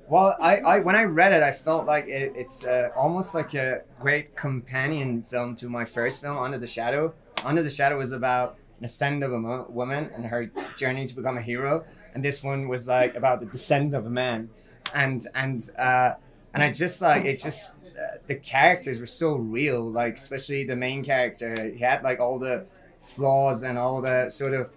Well, I when I read it, I felt like it's almost like a great companion film to my first film, Under the Shadow. Under the Shadow was about an ascent of a woman and her journey to become a hero, and this one was like about the descent of a man, and I just like it just the characters were so real, like especially the main character. He had like all the flaws and all the sort of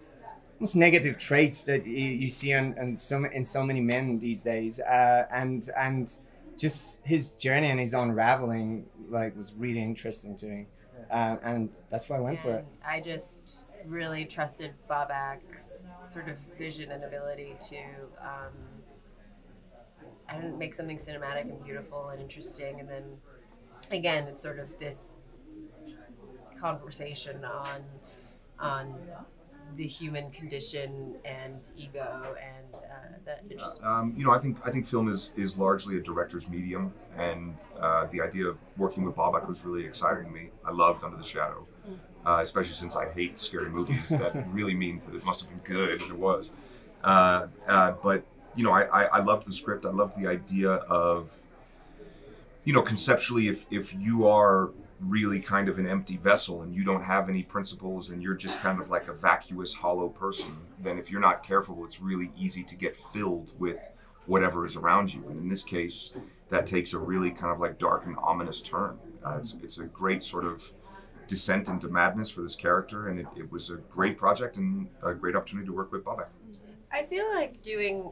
almost negative traits that you see in so many men these days, and just his journey and his unraveling like was really interesting to me, and that's why I went for it. I just really trusted Bobak's sort of vision and ability to I don't make something cinematic and beautiful and interesting, and then again it's sort of this conversation on the human condition and ego, and that interesting. I think film is largely a director's medium, and the idea of working with Bobak was really exciting to me. I loved Under the Shadow, especially since I hate scary movies. That really means that it must have been good, and it was. But I loved the script. I loved the idea of, conceptually, if you are really kind of an empty vessel and you don't have any principles and you're just kind of like a vacuous, hollow person, then if you're not careful, it's really easy to get filled with whatever is around you. And in this case, that takes a really kind of like dark and ominous turn. It's a great sort of descent into madness for this character, and it was a great project and a great opportunity to work with Bobak. I feel like doing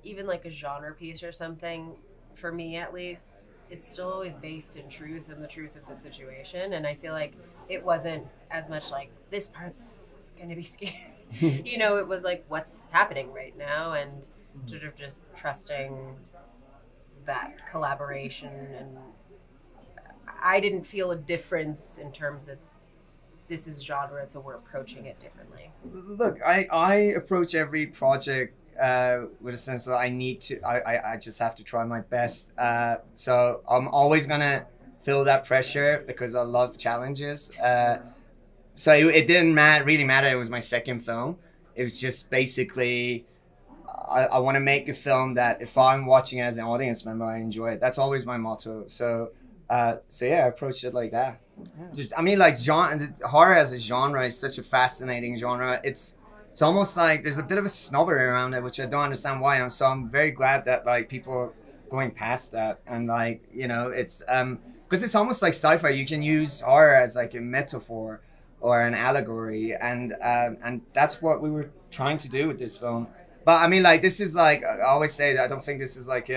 even like a genre piece or something, for me at least, it's still always based in truth and the truth of the situation. And I feel like it wasn't as much like this part's gonna be scary. It was like what's happening right now, and sort of just trusting that collaboration. And I didn't feel a difference in terms of this is genre, so we're approaching it differently. Look, I approach every project with a sense that I just have to try my best. So I'm always gonna feel that pressure because I love challenges. So it didn't really matter. It was my second film. It was just basically I want to make a film that if I'm watching it as an audience member, I enjoy it. That's always my motto. So yeah, I approached it like that. Just like genre, horror as a genre is such a fascinating genre. It's almost like there's a bit of a snobbery around it, which I don't understand why. I'm very glad that like people are going past that, and like it's because it's almost like sci-fi. You can use horror as like a metaphor or an allegory, and that's what we were trying to do with this film. But like this is like I always say that I don't think this is like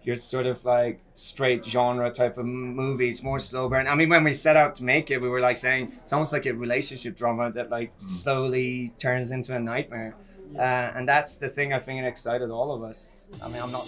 your sort of like straight genre type of movie. It's more slow burn. When we set out to make it, we were like saying it's almost like a relationship drama that like slowly turns into a nightmare. And that's the thing I think excited all of us. I'm not